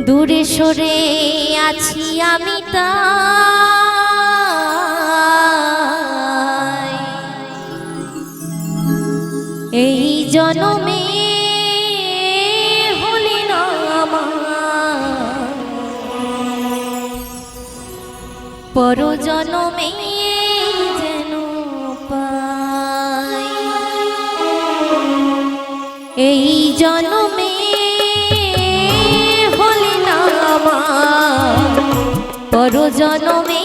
দূরে সরে আছি আমি তাই এই জনমে হলি না আমার পর জনমে যেন পাই এই জনমে পর জনমে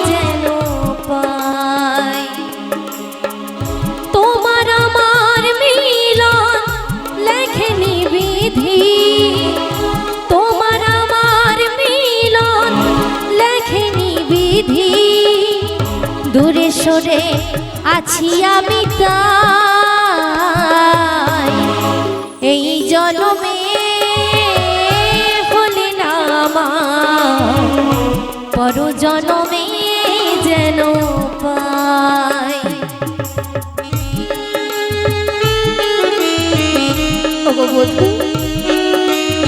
যেন পাই তোমার আমার মিলন লেখেনি বিধি তোমার আমার মিলন লেখেনি বিধি দূরে সরে আছি আমি তাই এই জনমে পর জনমে যেন পাই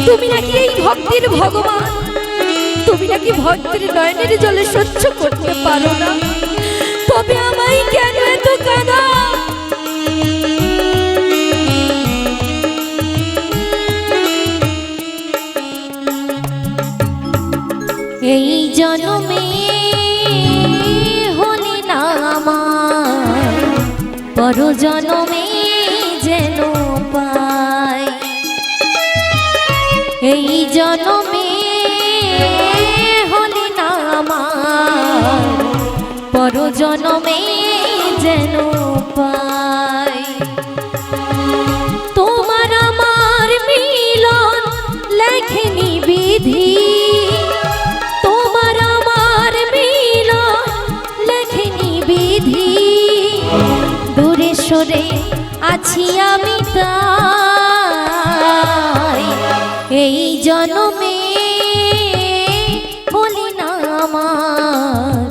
তুমি নাকি এই ভক্তির ভগবান তুমি নাকি ভক্তের নয়নের জলে সহ্য করতে পারো না তবে আমায় কেন এত কাঁদা এই জনমে হলি না আমার পর জনমে যেন পাই এই জনমে হলি না আমার পর জনমে যেন পাই তোমার আমার মিলন লেখেনি বিধি দূরে সরে আছি আমি তাই এই জনমে বলি না আমার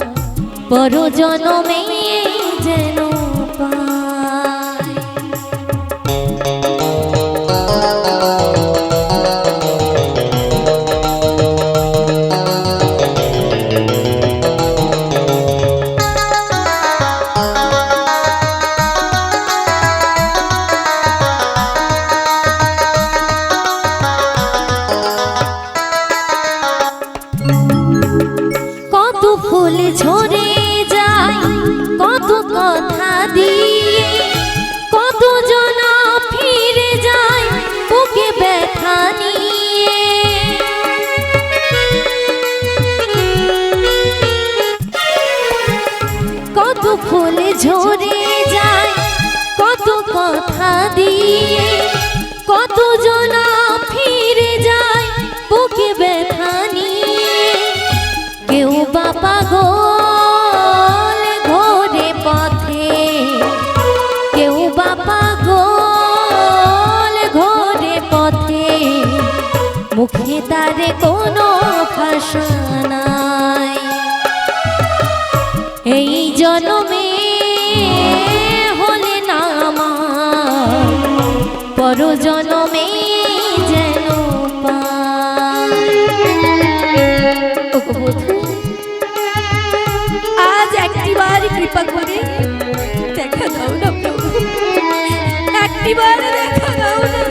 পর জনমে যেন পাই ফুল ঝরে যায় কত কথা দিয়ে কত জনা ফিরে যায় বুকে ব্যথা নিয়ে কত ফুল ঝরে যায় কত কথা দিয়ে কত জনা ফিরে যায় বুকে ব্যথা নিয়ে কেউ বাবা গোল ঘোরে পথে কেউ বাবা গোল ঘোরে পথে মুখে তার কোনো ভাষা নাই এই জনমে হলে না আমার পর জনমে যেন পাই আজ একটিবার কৃপা করে দেখা দাও না প্রভু একটিবার দেখা দাও না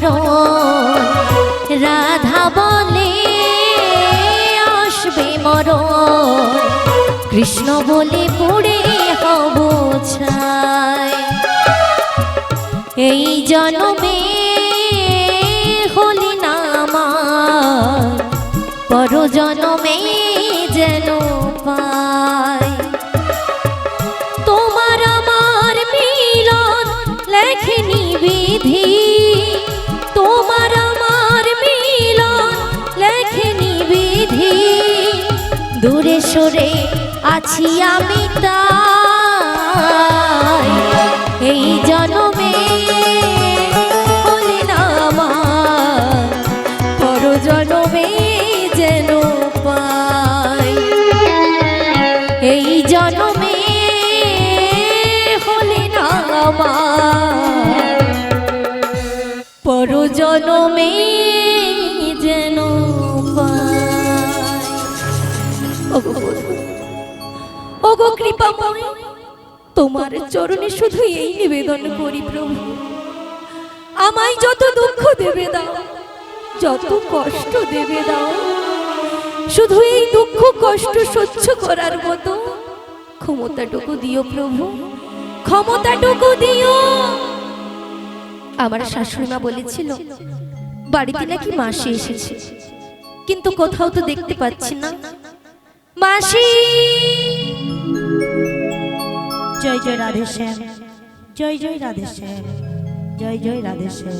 মরণ রাধা বলে আসবে মরণ কৃষ্ণ বলে পড়ে হব ছাই এই জন্মে হলি না আমার পর জন্মে যেন পাই তোমার আমার মিলন লেখনি বিধি তোমার আমার মিলন লেখনি বিধি দূরে সরে আছি আমি তাই এই জন্মে হলি না আমার পর জন্মে যেন পাই এই জন্মে হলি না আমার পর জন্মে যেন পাই ওগো কৃপাময় তোমার চরণে শুধু এই নিবেদন করি প্রভু আমায় যত দুঃখ দেবে দাও যত কষ্ট দেবে দাও শুধু এই দুঃখ কষ্ট সহ্য করার মতো ক্ষমতাটুকু দিও প্রভু ক্ষমতাটুকু দিও আমার শাশুড়িমা বলেছিল বাড়িতে নাকি মাসি এসেছে কিন্তু কোথাও তো দেখতে পাচ্ছি না মাসি জয় জয় রাধে শ্যাম জয় জয় রাধে শ্যাম জয় জয় রাধে শ্যাম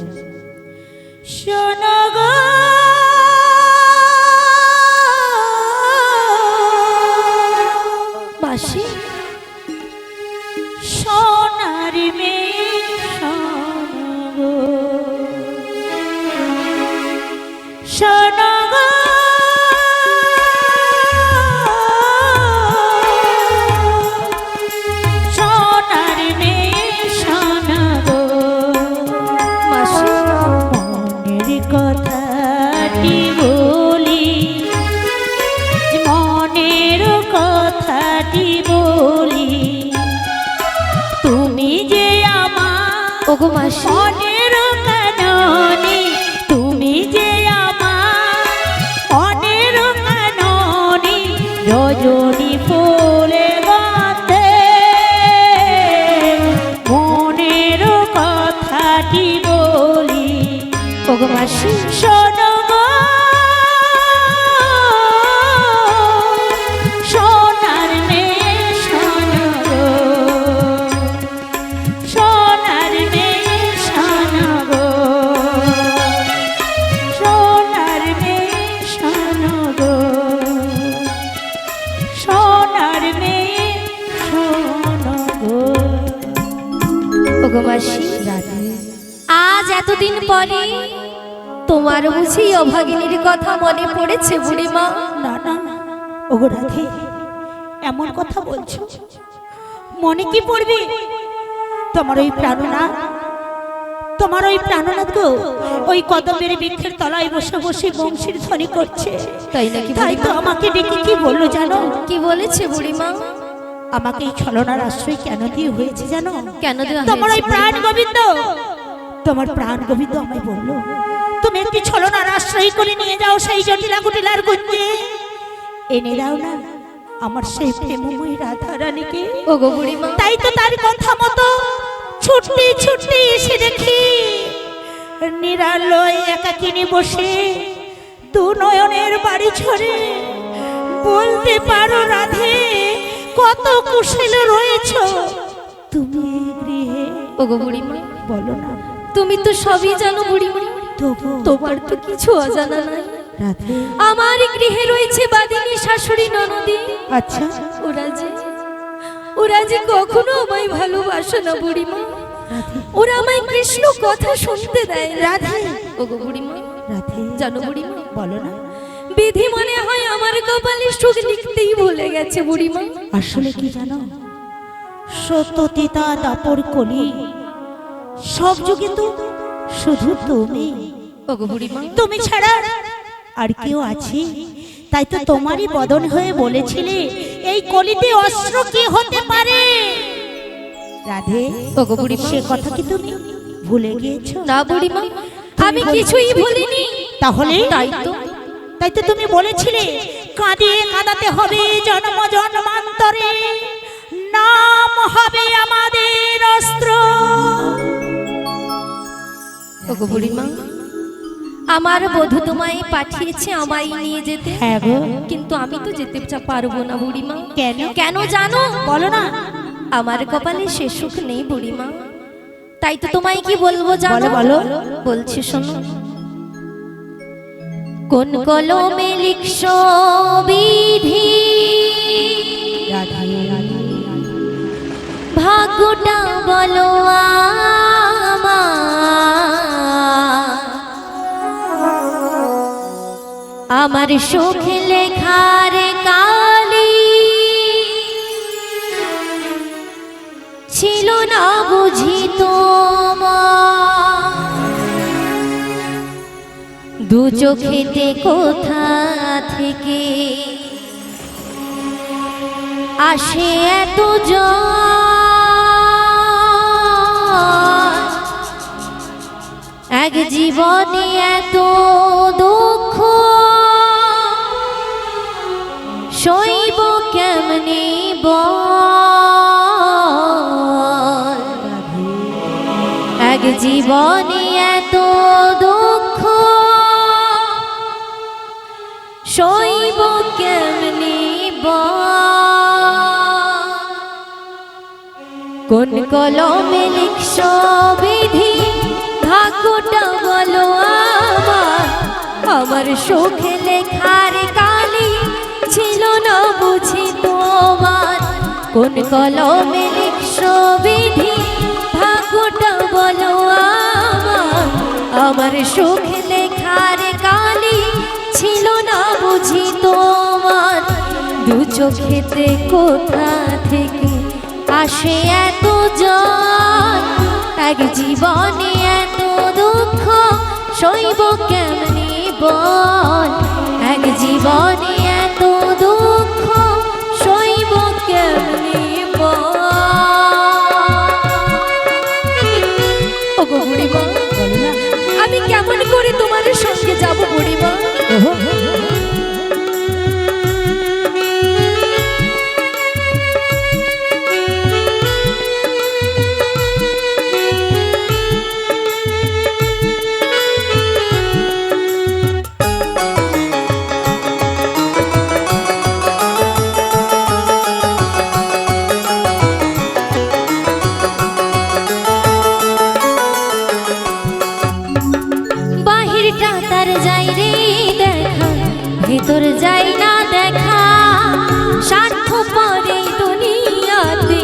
শোনো গো মাসি সোনার মেয়ে শোনো গো শোনো গো সোনার মেয়ে শোনো গো মাসি মনের কথাটি বলি মনের কথাটি বলি তুমি যে আমার ওগো মাসি মনের কাননে তুমি যে আমার মনের কাননে রজনী ফুলে গন্ধে মনের কথাটি বলি ওগো মাসি শোনো গো সোনার মেয়ে শোনো গো সোনার মেয়ে শোনো গো সোনার মেয়ে শোনো গো সোনার মেয়ে শোনো গো ওগো মাসি রাধে আজ এতদিন পরে তোমার বুঝি অভাগিনীর কথা মনে পড়েছে বুড়িমা না না ওগো রাধে এমন কথা বলছো মনে কি পড়বে তোমার ওই প্রাণনাথ তোমার ওই প্রাণনাথ গো ওই কদমের বৃক্ষের তলায় বসে বসে বংশীর ধ্বনি করছে তাই নাকি তাই তো আমাকে ডেকে কি বললো জানো কি বলেছে বুড়িমা আমাকে এই ছলনার আশ্রয় কেন দিয়ে হয়েছে জানো কেন দেওয়া তোমার ওই হয়েছে? প্রাণ গোবিন্দ তোমার প্রাণ গোবিন্দ আমায় বললো তুমি একটি ছলনার আশ্রয় করে নিয়ে যাও সেই জটিলা কুটিলার গুঞ্জে এনে দাও না আমার সেই প্রেমময়ী রাধা রানীকে ওগো বুড়িমা তাই তো তার কথা মতো ছুটতে ছুটতে এসে দেখি নিরালয় একাকিনী বসে দু নয়নের বাড়ি ছড়ে বলতে পারো রাধে কত কুশল রয়েছ তুমি এই গৃহে ওগো বুড়িমা বলো না তুমি তো সবই জানো বুড়িমা তবু তোমার তো কিছু অজানা নাই রাধে আমার গৃহে রয়েছে বাদিনী শাশুড়ি ননদী আচ্ছা ওরা যে কখনো আমায় ভালোবাসে না বুড়িমা রাধে ওরা আমায় কৃষ্ণ কথা শুনতে দেয় না। রাধে ওগো বুড়িমা রাধে জানো বুড়িমা বলো না বিধি মনে হয় আমার কপালে সুখ লিখতেই ভুলে গেছে বুড়িমা আসলে কি জানো সত্যতিতা দাপর কলি সব যুগে তো শুধু তুমি ওগো বুড়িমা তুমি ছাড়া আর কেউ আছে তাই তো তোমারই বদন হয়ে বলেছিলে এই কলিতে অস্ত্র কি হতে পারে রাধে ওগো বুড়িমা সে কথা কি তুমি ভুলে গিয়েছো না বুড়িমা আমি কিছুই ভুলিনি। তাহলে তাই তো তুমি বলেছিলে কাঁদিয়ে কাঁদাতে হবে জন্ম জন্মান্তরে, নাম হবে আমাদের অস্ত্র। ওগো বুড়িমা, আমার বধূ তোমায় পাঠিয়েছে আমায় নিয়ে যেতে। হ্যাঁ গো, কিন্তু আমি তো যেতে পারবো না বুড়িমা। কেন? কেন জানো? বলো না। আমার কপালে সে সুখ নেই বুড়িমা। তাই তো তোমায় কি বলবো জানো? বলো। বলছি শোনো। কোন কলমে লিখছো বিধি, ভাগ্যটা বলো আমার সুখ লেখার কালি ছিল না বুঝি তোমার, দু চোখেতে কোথা থেকে আসে এত জল, এক জীবনে এত দুঃখ সইব কেমনে বল, এক জীবনে এত দুঃখ সইব কেমনে বল। কোন কলমে লিখছো বিধি, ভাগ্যটা বলো আমার সুখ লেখার কালি ছিল না বুঝি তোমার। কোন কলমে লিখছো বিধি, ভাগ্যটা বলো আমার সুখ লেখার কালি ছিল না বুঝি তোমার, দু চোখেতে কোথা থেকে আসে এত জল, এক জীবনে এত দুঃখ সইব কেমনি বল, এক জীবনে এত দুঃখ সইব কেমনি বল। ওগো বুড়িমা, আমি কেমন করে তোমার সঙ্গে যাব বুড়িমা? বাহিরটা তার যাই রে দেখা, ভেতর যাই না দেখা, স্বার্থ পরে দুনিয়াতে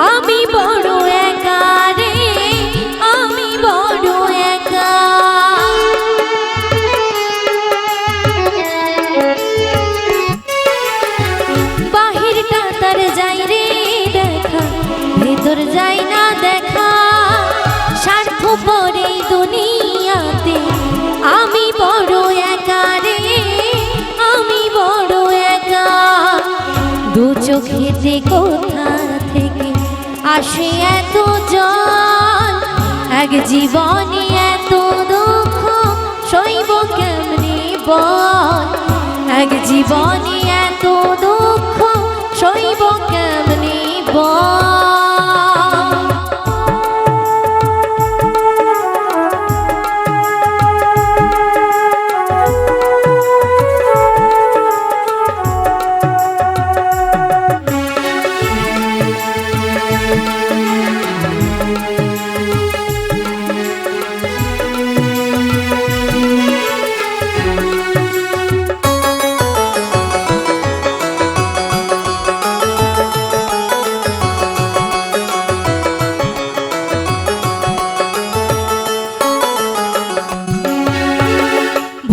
আমি বড় একা রে, আমি বড় একা। বাহিরটা তার যাই রে দেখা, ভেতর যাই না দেখা, স্বার্থ পরে দুনিয়াতে আমি বড় একা রে, আমি বড় একা। দু চোখেতে কোথা থেকে আসে এত জল, এক জীবনে এত দুঃখ সইব কেমনি বল, এক জীবনে এত দুঃখ সইব কেমনি বল।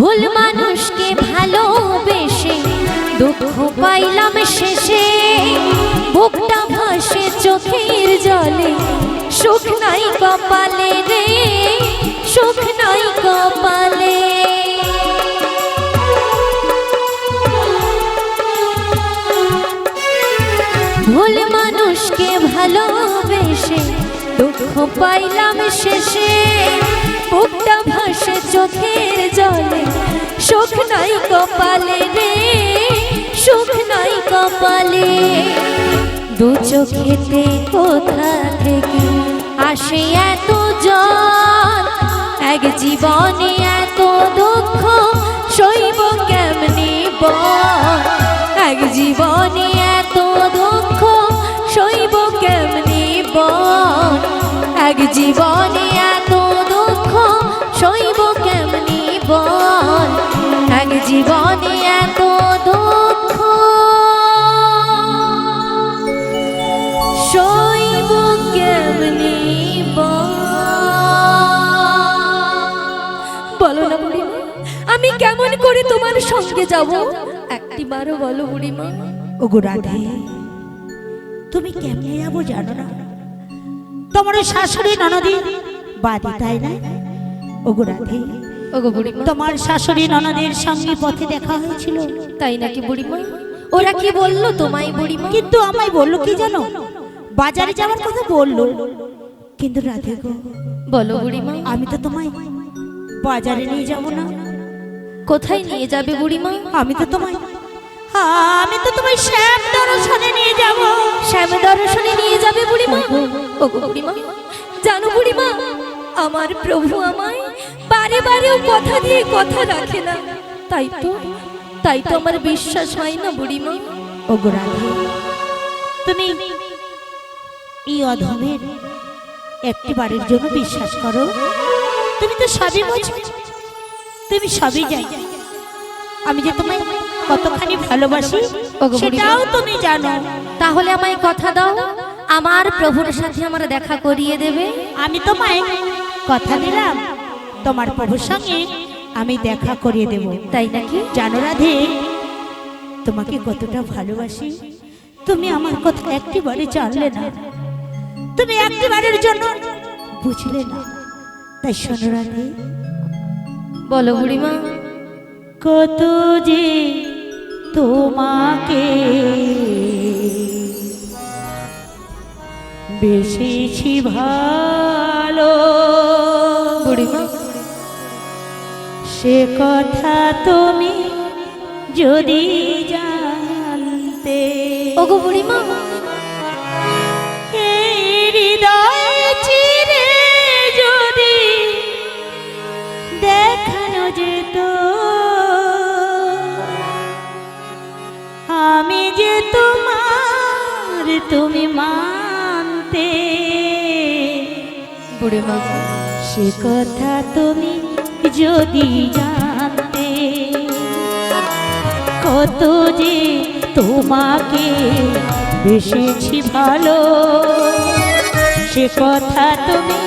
ভুল মানুষকে ভালোবেসে দুঃখ পাইলাম শেষে, বুকটা ভাসে চোখের জলে, সুখ নাই কপালে রে, সুখ নাই কপালে। ভুল মানুষকে ভালোবেসে দুঃখ পাইলাম শেষে, বুকটা ভাসে চোখের জলে, সুখ নাই কপালে রে, সুখ নাই কপালে। দু চোখেতে কোথা থেকে আসে এত জল, এক জীবনে এত দুঃখ সইব কেমনে বল, এক জীবনে এত দুঃখ সইব কেমনে বল, এক জীবনে এত দুঃখ সইব কেমনে বল, এক জীবনে এত দুঃখ সইব কেমনে বল। বলো না বুড়িমা, আমি কেমন করে তোমার সঙ্গে যাব, একটিবারও বলো বুড়িমা। ওগো রাধে, তুমি কেমনে যাবো জানো না? তোমার ওই শাশুড়ি ননদি বাড়ি, তাই না? ওগো রাধে, ওগো বুড়িমা, তোমার শাশুড়ি ননদের সঙ্গে পথে দেখা হয়েছিল। তাই নাকি বুড়িমা? ওরা কি বললো তোমায় বুড়িমা? কিন্তু আমায় বললো কি জানো, বাজারে যাওয়ার কথা বললো। কিন্তু রাধে গো, বলো বুড়িমা। আমি তো তোমায় বাজারে নিয়ে যাব না। কোথায় নিয়ে যাবে বুড়িমা? আমি তো তোমায় শ্যাম দর্শনে নিয়ে যাব। শ্যাম দর্শনে নিয়ে যাবে বুড়িমা? ওগো বুড়িমা, জানো বুড়িমা, আমার প্রভু আমায় বারে বারেও কথা দিয়ে কথা রাখে না, তাই তো আমার বিশ্বাস হয় না বুড়িমা। ওগো রাধে, তুমি এই অধমের একটি বারের জন্য বিশ্বাস করো। তুমি তো সবই বোঝো, তুমি সবই জানো। আমি যে তোমায় কতখানি ভালোবাসি সেটাও তুমি জানো। তাহলে আমায় কথা দাও, আমার প্রভুর সাথে আমার দেখা করিয়ে দেবে। আমি তোমায় কথা দিলাম, তোমার প্রভুর সঙ্গে আমি দেখা করিয়ে দেব। তাই নাকি? জানো রাধে, তোমাকে কতটা ভালোবাসি তুমি আমার কথা একটিবারে জানলে না, তুমি একটিবারের জন্য বুঝলে না। তাই শোনো রাধে, বলো বুড়িমা। কত যে তোমাকে বেশিছি ভালো, বুড়িমা, সে কথা তুমি যদি জানতে। ওগো বুড়িমা, এই হৃদয় চিরে যদি দেখানো যেত, আমি যে তোমার তুমি মানতে। বুড়িমা, সে কথা তুমি যদি জানতে, কত যে তোমাকে বেশিছি ভালো, সে কথা তুমি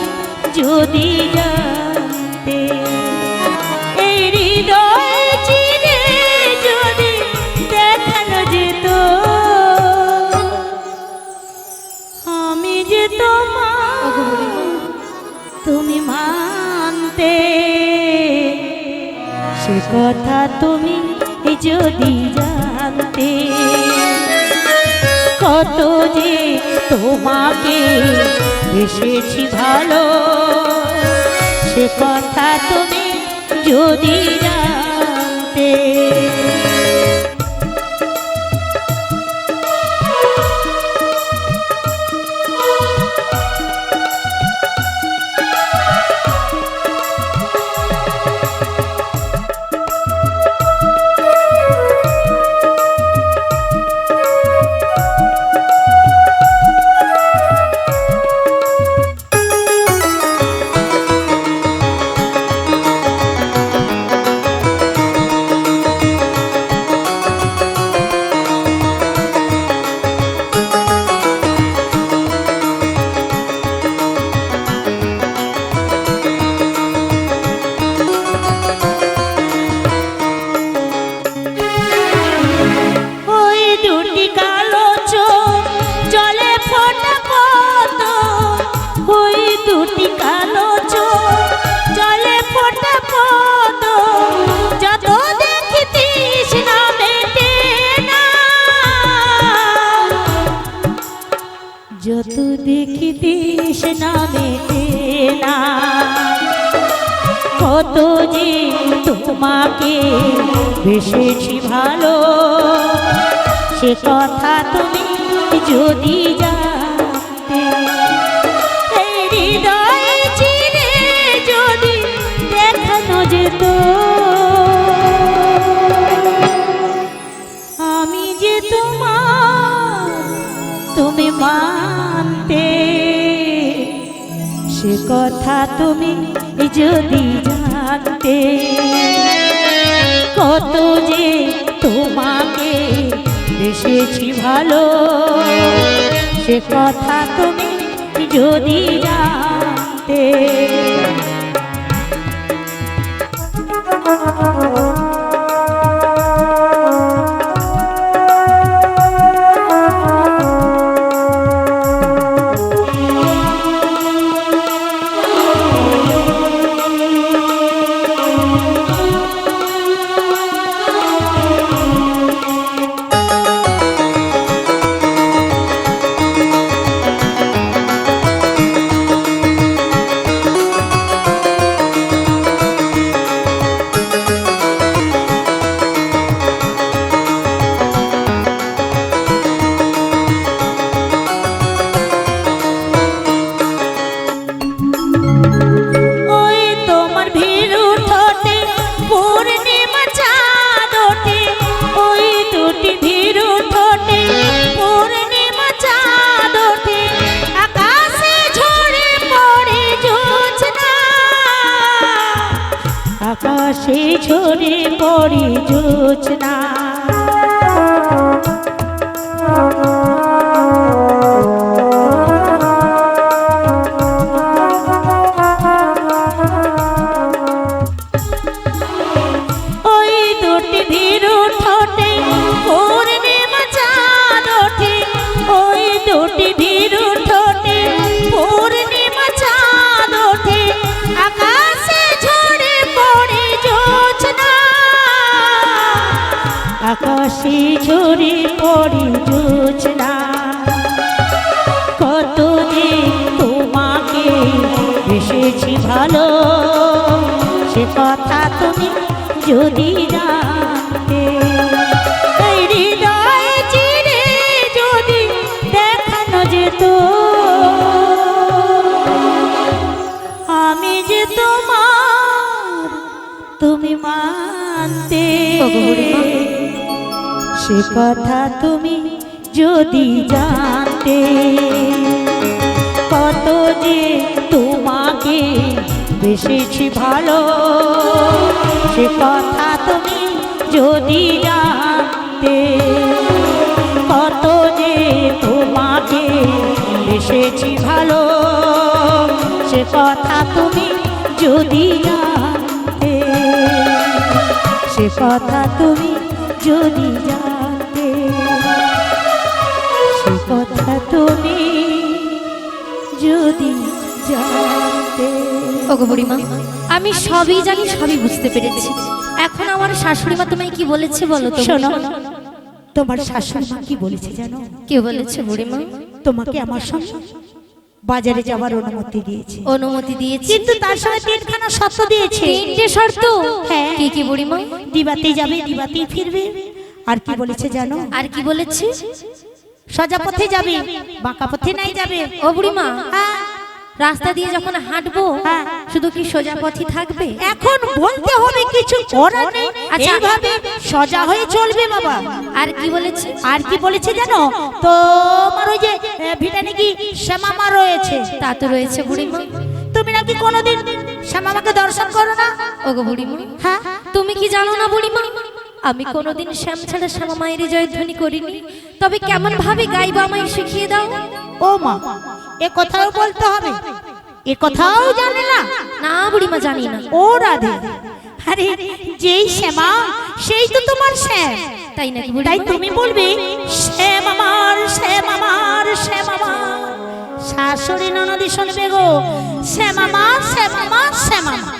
যদি জানতে। এই হৃদয় চিরে যদি দেখানো যেত, আমি যে তোমার তুমি মানতে। সে কথা তুমি যদি জানতে, কত যে তোমাকে বেশিছি ভালো, সে কথা তুমি যদি জানতে। যত দেখিতে বাসনা মেটে না। কত যে তোমাকে বেসেছি ভালো, সে কথা তুমি যদি জানতে। এই হৃদয়ে চিরে যদি দেখানো যেত, আমি যে তোমার তুমি মানতে। সে কথা তুমি যদি জানতে, কত যে তোমাকে বেসেছি ভালো, সে কথা তুমি যদি জানতে। আকাশে ঝরে পড়ে জোছনা। ওই দুটি ভীরু ঠোঁটে পূর্ণিমা চাঁদ ওঠে, ওই দুটি ভীরু ঠোঁটে পূর্ণিমা চাঁদ ওঠে। আকাশে ঝরে পড়ে জোছনা, আকাশে ঝরে পড়ে জোছনা। কত যে তোমাকে বেসেছি ভালো, সে কথা তুমি যদি জানতে। এই হৃদয়ে চিরে যদি দেখানো যেত, আমি যে তোমার তুমি মানতে। সে কথা তুমি যদি জানতে, কত যে তোমাকে বেসেছি ভালো, সে কথা তুমি যদি জানতে। কত যে তোমাকে বেসেছি ভালো, সে কথা তুমি যদি জানতে। সে কথা তুমি যদি জানতে, সে কথা তুমি যদি জানতে। ওগো বুড়িমা, আমি সবই জানি, সবই বুঝতে পেরেছি। এখন আমার শাশুড়ি মা তোমায় কি বলেছে বলো তো? শোনো, তোমার শাশুড়ি মা কি বলেছে জানো? কি বলেছে বুড়িমা? তোমাকে আমার সঙ্গে বাজারে যাওয়ার অনুমতি দিয়েছে। অনুমতি দিয়েছে, কিন্তু তার সঙ্গে তিনখানা শর্ত দিয়েছে। তিনটে শর্ত? হ্যাঁ। কি কি বুড়িমা? দিবাতে যাবে, দিবাতেই ফিরবে। আর কি বলেছে জানো? আর কি বলেছে? সোজা পথে যাবে, বাঁকা পথে নাই যাবে। ও বুড়িমা, হ্যাঁ, রাস্তা দিয়ে যখন হাঁটবো হ্যাঁ, শুধু কি সোজা পথই থাকবে? এখন বলতে হবে, কিছু করার নেই। আচ্ছা। এইভাবে সোজা হয়ে চলবে বাবা। আর কি বলেছে? আর কি বলেছে জানো? তো আমার ওই যে ভিটানে কি শ্যামামা রয়েছে। তা তো রয়েছে বুড়িমা। তুমি নাকি কোনোদিন শ্যামামাকে দর্শন করো না? ওগো বুড়িমা, হ্যাঁ, তুমি কি জানো না বুড়িমা, আমি কোনোদিন শ্যাম ছাড়া শ্যামা মায়ের জয়ধ্বনি করিনি। তবে কেমন ভাবে গাইবা আমায় শিখিয়ে দাও। ও মা, এ কথাও বলতে হবে? এ কথাও জানে না? না বুড়িমা, জানি না। ও রাধে, আরে যেই শ্যামা সেই তো তোমার শ্যাম। তাই নাকি তাই বুড়িমা? তুমি বলবে শ্যাম আমার, শ্যাম আমার, শ্যাম আমার। শাশুড়ি ননদি শুনবে গো, শ্যাম আমার, শ্যাম আমার, শ্যাম আমার।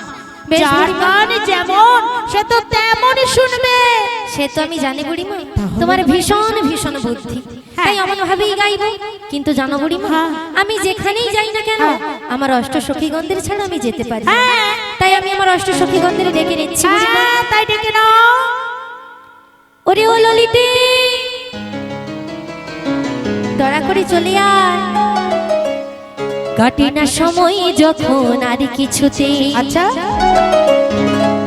বেশ যার বুড়িমা। গান যেমন সে তো তেমনই শুনবে। সে তো আমি জানি বুড়িমা, তোমার ভীষণ ভীষণ বুদ্ধি, তাই এমন ভাবেই গাইবো। কিন্তু জানো বুড়িমা, হ্যাঁ। আমি যেখানেই যাই না কেন, হ্যাঁ। আমার অষ্টসখীগণদের ছাড়া আমি যেতে পারি না। হ্যাঁ। তাই আমি আমার অষ্টসখীগণদের ডেকে নিচ্ছি বুড়িমা। হ্যাঁ, তাই ডেকে নাও। ওরে ও ললিতে, দয়া করে চলে আয়, কাটে না সময় যখন আর কিছুতে। আচ্ছা।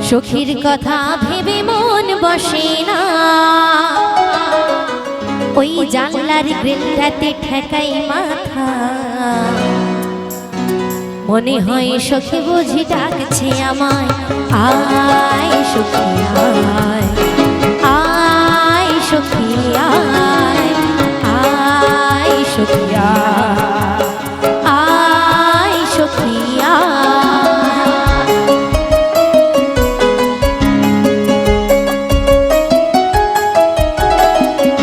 সখীর কথা ভেবে মন বসে না, ওই জানলার গ্রিলটাতে ঠেকাই মাথা। মনে হয় সখী বুঝি ডাকছে আমায়, আয় সখী আয়, আয় সখী আয়, আয় সখী আয়, আয় সখী আয়।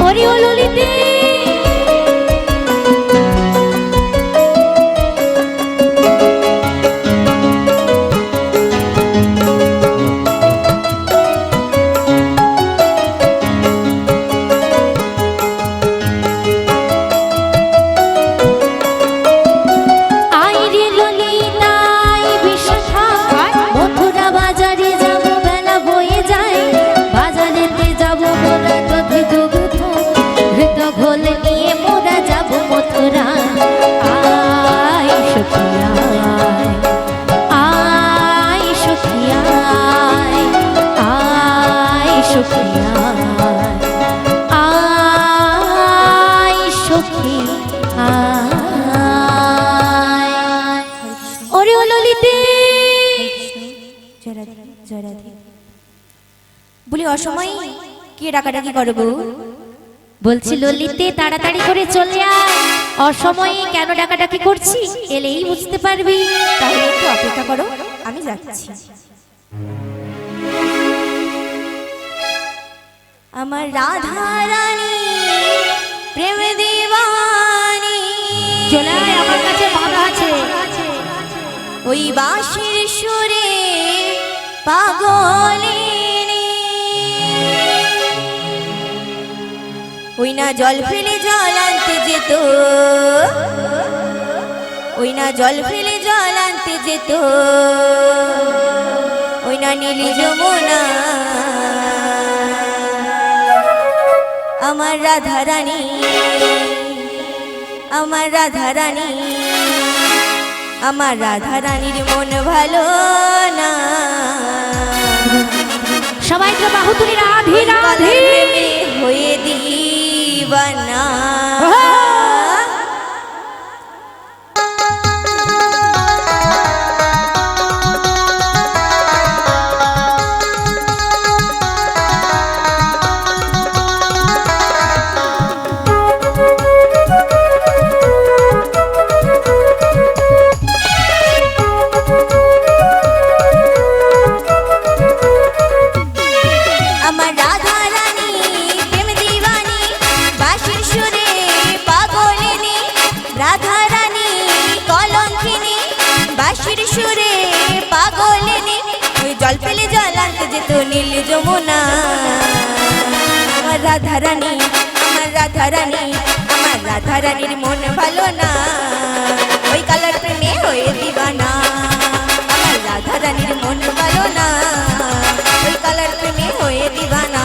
ওরে ও ললিতে, আয় রে ললিতা, আয় বিশাখা, মথুরা বাজারে যাব, বেলা বয়ে যায়, বাজারেতে যাব মোরা দধি দুগ্ধ, ঘৃত ঘোল নিয়ে মোরা যাব মথুরা। আয় সখী আয়, আয় সখী আয়, আয় সখী আয়, আয় সখী আয়। ওরে ও ললিতে, বলি অসময় কি ডাকাডাকি করো গো? বলছি ললিতে তাড়াতাড়ি করে চলে আয়, অসময়ে কেন ডাকাডাকি করছি এলেই বুঝতে পারবি। তাহলে একটু অপেক্ষা করো, আমি যাচ্ছি। আমার রাধা রানী প্রেম দিবানী, চলে আয়, আমার কাছে বাধা আছে। ওই বাঁশির সুরে পাগলিনী, ওই না জল ফেলে জল আনতে যেত, ওই না জল ফেলে জল আনতে যেত, ওই না নীলি যমুনা। আমার রাধা রানী, আমার রাধা রানী, আমার রাধা রানীর মন ভালো না। সবাই তো বাহু তুলে রাধে রাধে। কালের প্রেমে হয়ে দিবানা। আমার রাধা রানী প্রেম দিবানী, বাঁশির সুরে পাগলিনী, রাধা রানী কলঙ্কিনী, বাঁশির সুরে পাগলিনী, ওই জল পেলে জল আনতে যেত নীল যমুনা। আমার রাধা রানী, আমার রাধা রানী, আমার রাধা রানীর মন ভালো না, ওই কালার প্রেমে হয়ে দিবানা। আমার রাধা রানীর মন ভালো না, ওই কালার প্রেমে হয়ে দিবানা।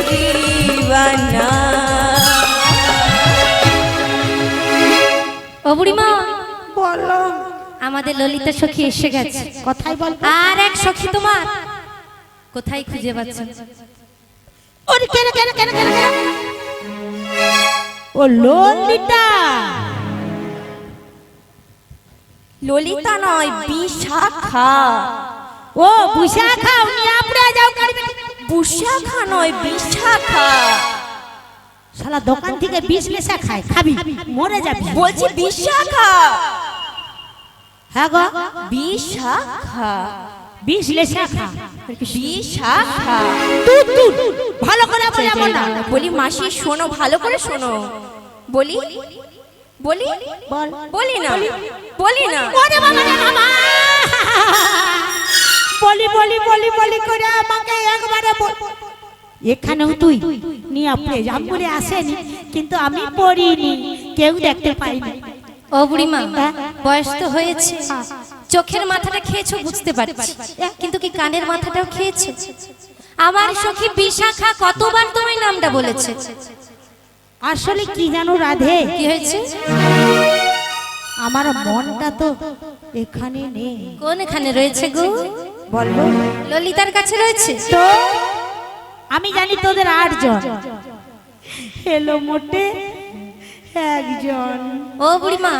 दीवाना। ও বুড়িমা, বলো আমাদের ললিতা সখী এসে গেছে। কথাই বল। আর এক সখী তোমার কোথায় খুঁজে পাচ্ছেন? ওরে কেন কেন কেন কেন কেন? ও ললিতা। ললিতা নয়, বিশাখা। ও বিশাখা, উনি আপড়ে যাও করবে। বিশাখা নয়, বিশাখা। শালা দোকান থেকে বিষ লেসা খায়, খাবি মরে যাবি। বলছি বিশাখা। হ্যাঁ গো, বিশাখা। বিষ লেসা খা। বিশাখা। তুই ভালো করে বল না। বলি মাসি শোনো, ভালো করে শোনো। বলি বলি বল। বলি না, বলি না। ওরে বাবা রে বাবা, বলি বলি বলি বলি করে আমাকে একবারে বল। এখানেও তুই নিয়ে আপনি যাম বলে আসেনি, কিন্তু আমি পড়িনি, কেউ দেখতে পাইনি। ও বুড়িমা, বয়স তো হয়েছে, চোখের মাথাটা খেয়েছো বুঝতে পারছি, কিন্তু কি কানের মাথাটাও খেয়েছো? আমার সখী বিশাখা কতবার তোমার নামটা বলেছে। আসলে কি জানো রাধে, কি হয়েছে? আমার মনটা তো এখানে নেই। কোন এখানে রয়েছে গো? বলবো ললিতার কাছে রয়েছে তো? আমি জানি তোদের 8 জন, হেলো মোটে একজন। ও বুড়িমা,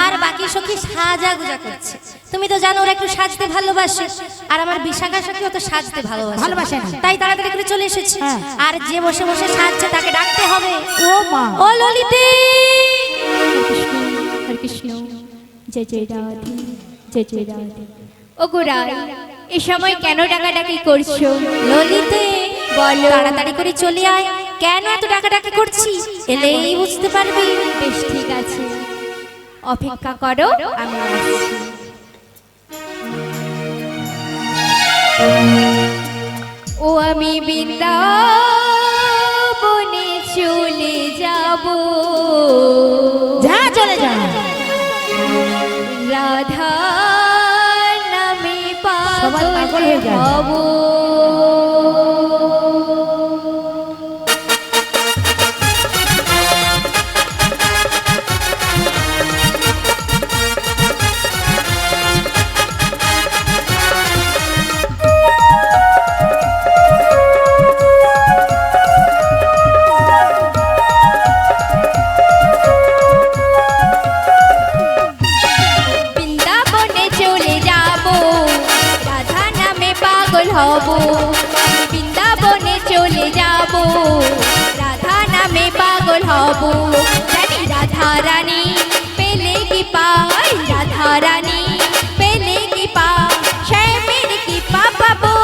আর বাকি সখী সাজা গুজা করছে। তুমি তো জানো ওরা একটু সাজতে ভালোবাসে, আর আমার বিশাখা সখীও তো সাজতে ভালোবাসে না। তাই তাড়াতাড়ি করে চলে এসেছে। হ্যাঁ। আর যে বসে বসে সাজছে তাকে ডাকতে হবে। ও মা, ও ললিতে। হরে কৃষ্ণ, জয় জয় রাধে, জয় জয় রাধে। ও গোরাই, এই সময় কেন ডাকাডাকি করছো? ললিতে, বলো। তাড়াতাড়ি করে চলে আয়। কেন এত ডাকাডাকি করছি এলেই বুঝতে পারবি। বেশ ঠিক আছে, অপেক্ষা করো, আমি আসছি। ও আমি বৃন্দাবনে চলে যাব, যা চলে যা। রাধা নামে সবাই পাগল পাগল হয়ে যায়। হব। বৃন্দাবনে চলে যাব, রাধা নামে পাগল হব। বৃন্দাবনে চলে যাব, রাধা নামে পাগল হব। জানি রাধা রানী পেলে কি পাই, রাধা রানী পেলে কি পাই, শ্যামের কি পাবো।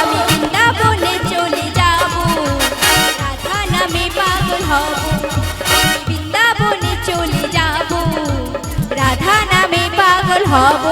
আমি বৃন্দাবনে চলে যাব, রাধা নামে পাগল হব। বৃন্দাবনে চলে যাব, রাধা নামে পাগল হব।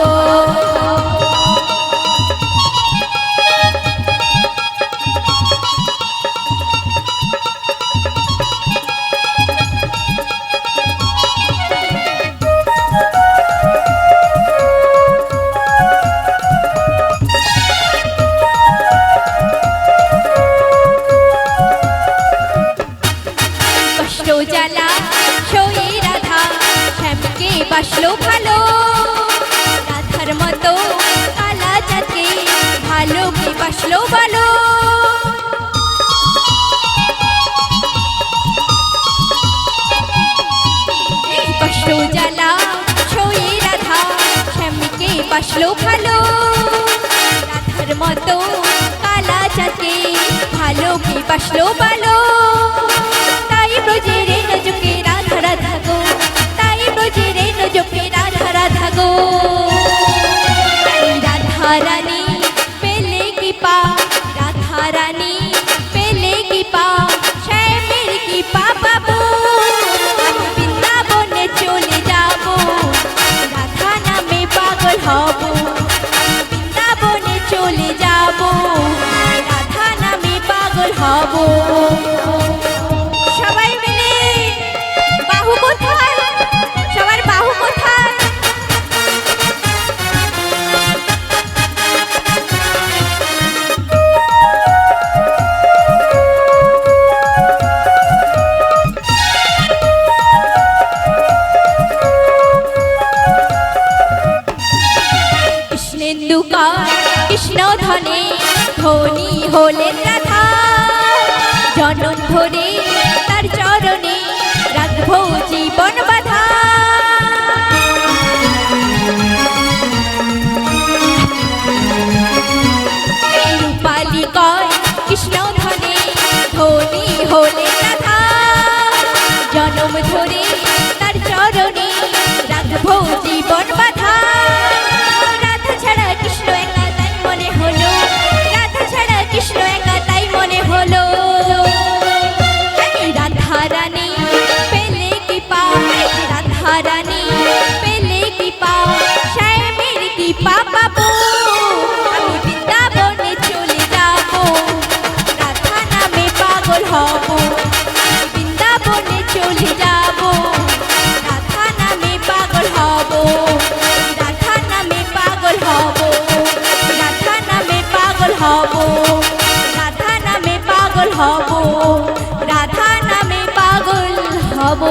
কষ্ট জ্বালা সয়ে রাধা শ্যামকে বাসলো ভালো, রাধার মতো কালা যাকে ভালো কি বাসলো ভালো। এই কষ্ট জ্বালা সয়ে রাধা শ্যামকে বাসলো ভালো, রাধার মতো কালা যাকে ভালো কি বাসলো ভালো। তাই ব্রজের নজকে রাধা রাধা গো, তাই ব্রজের নজকে রাধা রাধা গো। রাধা রানী পেলে কি পা, রাধা রানী পেলে কি পা, শ্যামের কি পা পাবো। আমি বৃন্দাবনে চলে যাব, রাধা নামে পাগল হব। বৃন্দাবনে চলে যাব, রাধা নামে পাগল হব। সবাই মিলে বাহু কোথায়, সবার বাহু কোথায়? কৃষ্ণ ধনে ধনী হলেন রাধা, জনম ধরে তার চরণে রাখবো জীবন বাধা। রূপালী কয় কৃষ্ণ ধনে ধনী হলেন রাধা, জনম ধরে তার চরণে রাখবো জীবন বাধা। রাধা ছাড়া কৃষ্ণ একা তাই মনে হলো, রাধা ছাড়া কৃষ্ণ একা তাই মনে হলো। রাধা রানী পেলে কি পাই, রাধা রানী পেলে কি পাও, শ্যামের কি পাবো, আমি বৃন্দাবনে চলে যাবো, রাধা নামে পাগল হব। বৃন্দাবনে চলে যাবো, রাধা নামে পাগল হব, রাধা নামে পাগল হব, রাধা নামে পাগল হব, রাধা নামে পাগল হব, রাধা নামে পাগল হব।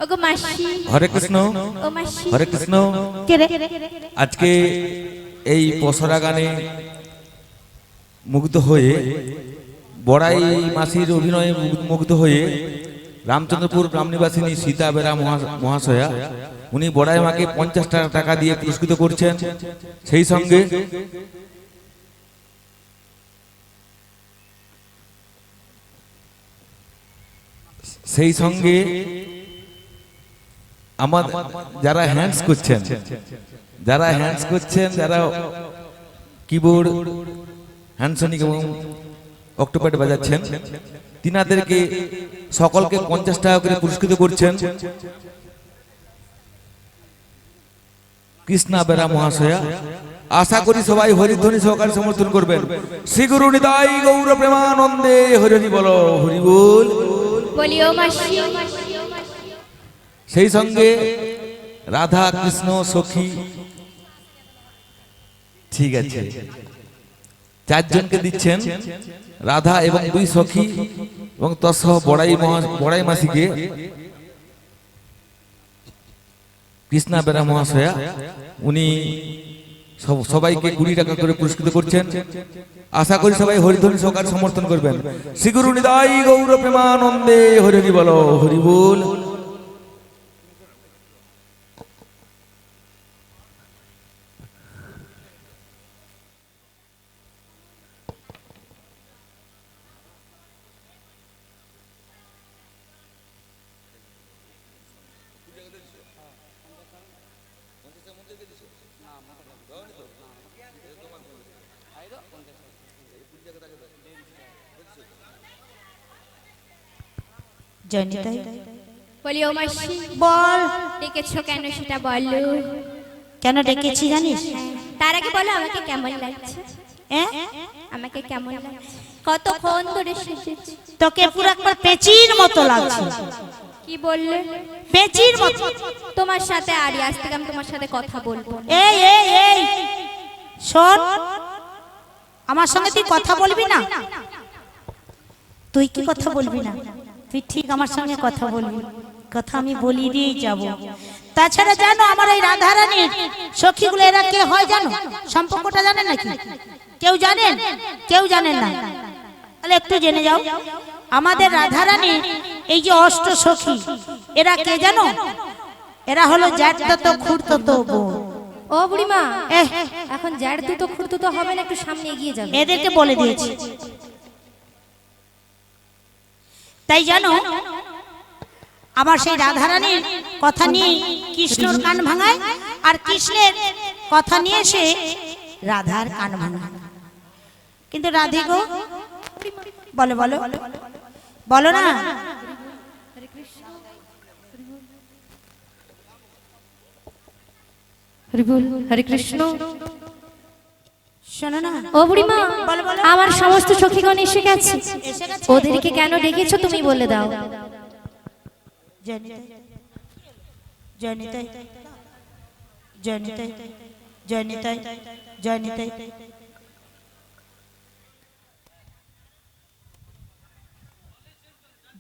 ওগো মাসি, হরে কৃষ্ণ, ও মাসি, হরে কৃষ্ণ। কে রে? আজকে এই পসরা গানে মুগ্ধ হয়ে, বড়াই মাসির অভিনয়ে মুগ্ধ হয়ে রামচন্দ্রপুর গ্রামনিবাসিনী সীতা বেরা মহাশয়া উনি বড়াই মাকে 50 টাকা দিয়ে পুরস্কৃত করছেন। সেই সঙ্গে আমার যারা হ্যান্ডস করছেন, যারা কিবোর্ড, হ্যান্ডসনিক এবং অক্টোপ্যাড বাজাচ্ছেন, তিনাদেরকে সকলকে 50 টাকা করে পুরস্কৃত করছেন কৃষ্ণা বেরা মহাশয়া। আশা করি সবাই হরিধ্বনি সহকারে সমর্থন করবেন। শ্রী গুরু নিতাই গৌর প্রেমানন্দে হরি হরি বলো, হরি বল। বলিও মাসি। সেই সঙ্গে রাধা কৃষ্ণ সখী, ঠিক আছে, 4 জনকে দিচ্ছেন, রাধা এবং 2 সখী এবং তৎসহ বড়াই মাসিকে কৃষ্ণা বেরা মহাশয়া উনি সবাইকে 20 টাকা করে পুরস্কৃত করছেন। আশা করি সবাই হরিধ্বনি সহকারে সমর্থন করবেন। শ্রী গুরু নিতাই গৌর প্রেমানন্দে হরি হরি বলো, হরি বল। জয়নিতাই, বলিও মাসি। বল। ডেকেছো কেন সেটা বলো। কেন ডেকেছি জানিস? তার আগে বলো আমাকে কেমন লাগছে। আমাকে কেমন লাগছে? কতক্ষণ ধরে সেজেছি। তোকে পুরো একবার পেঁচির মতো লাগছে। কি বললে? পেঁচির মতো। তোমার সাথে আরি, আজ থেকে আমি তোমার সাথে কথা বলবো না। এই এই এই শোন, আমার সঙ্গে তুই কথা বলবি না? তুই কি কথা বলবি না? তুই ঠিক আমার সঙ্গে কথা বলবি, কথা আমি বলি দিয়েই যাব। তাছাড়া জানো আমার এই রাধারানীর সখীগুলো এরা কে হয় জানো? সম্পর্কটা জানেন নাকি? কেউ জানেন? কেউ জানেন না? তাহলে একটু জেনে যাও। আমাদের রাধারানীর এই যে অষ্ট সখী, এরা কে জানো? এরা হলো জ্যাঠতো খুড়তো বোন। ও বুড়িমা, এখন জ্যাঠ দুটো খুঁড়তো তো হবে না, একটু সামনে এগিয়ে যাবে। এদেরকে বলে দিয়েছি। তাই জানো আমার সেই রাধারানীর কথা নিয়ে কৃষ্ণর কান ভাঙায়, আর কৃষ্ণের কথা নিয়ে সে রাধার কান ভাঙায়। কিন্তু রাধে গো, বলো বলো বলো না। হরি বল, হরে কৃষ্ণ। শোনো না। ও বুড়িমা, বলো বলো। আমার সমস্ত সখীগণ এসে গেছে, ওদেরকে কেন ডেকেছো তুমি বলে দাও। জয়নিতাই, জয়নিতাই, জয়নিতাই, জয়নিতাই, জয়নিতাই,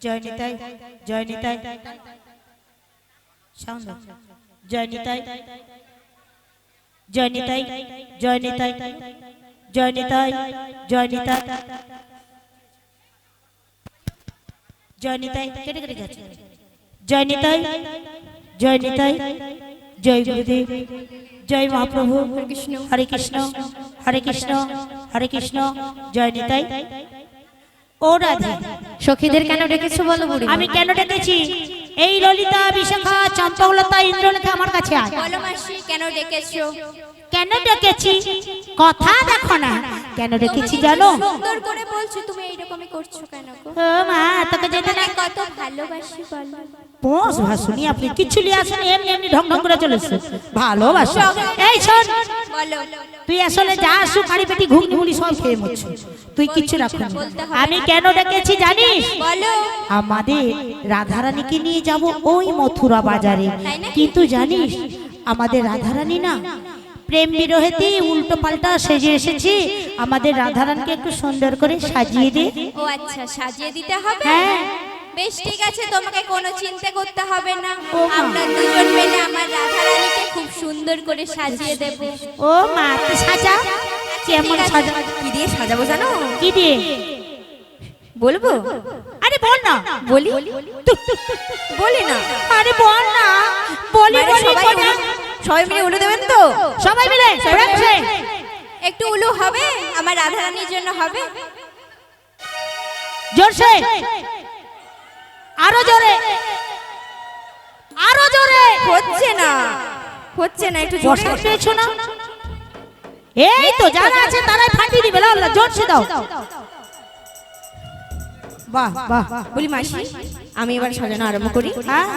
জয়নিতাই, জয়নিতাই, সাউন্ড জয় নিতাই, জয় নিতাই, জয় নিতাই, জয় নিতাই, জয় নিতাই, জয় নিতাই, কেটে কেটে যাচ্ছে। জয় নিতাই, জয় নিতাই, জয় গুরুদেব, জয় মহাপ্রভু, হরে কৃষ্ণ, হরে কৃষ্ণ, হরে কৃষ্ণ, জয় নিতাই। ও রাধে, সখীদের কেন ডেকেছো বলো বুড়ি? আমি কেন ডেকেছি? এই ললিতা, বিশাখা, চম্পকলতা, ইন্দ্রলেখা আমার কাছে আয়। বলো মাসি কেন ডেকেছো? কেন ডেকেছি কথা দেখো না, কেন ডেকেছি জানো? সুন্দর করে বলছো, তুমি এইরকমই করছো কেন গো? ও মা, তোকে যেতে না। তোমাকে কত ভালোবাসি বলো। পোষ ভাসুনি, আপনি কিচ্ছু নিয়ে আসেন, এমনি এমনি ঢং ঢং করে চলেছে। ভালোবাসা, এই শোন, বলো। তুই আসলে যা আসু কারি পেটি ঘুম ঘুমড়ি সব খেয়ে মরছো, তুই কিচ্ছু রাখো না। আমি কেন ডেকেছি জানিস? বলো। আমাদের রাধারানীকে নিয়ে যাব ওই মথুরা বাজারে, কিন্তু জানিস আমাদের রাধারানী না প্রেম বিরহেতে উল্টো পাল্টা সেজে এসেছে। আমাদের রাধারানীকে একটু সুন্দর করে সাজিয়ে দে। ও আচ্ছা, সাজিয়ে দিতে হবে। হ্যাঁ। বেশ ঠিক আছে, তোমাকে কোনো চিন্তা করতে হবে না। ও মা। আমরা দুজন মিলে আমার রাধারানীকে খুব সুন্দর করে সাজিয়ে দেব। ও মা, তো সাজা। কেমন সাজা? কি দিয়ে সাজাবো জানো? কি দিয়ে? বলবো? আরে বল না। বলি? বলি না? আরে বল না। বলি মানে বলি সবাই বলি। সবাই মিলে উলু দেবেন তো? সবাই মিলে প্রেমসে। একটু উলু হবে, আমার রাধারানীর জন্য হবে। জোরসে, আরো জোরে, আরো জোরে। হচ্ছে না, হচ্ছে না, একটু জোরে। বসা পেয়েছো না? এই তো যারা আছে তারাই ফাটিয়ে দিবে। লাও, লাও, জোরসে দাও। বাহ বাহ। বলি মাসি, আমি এবার সাজানো আরম্ভ করি। হ্যাঁ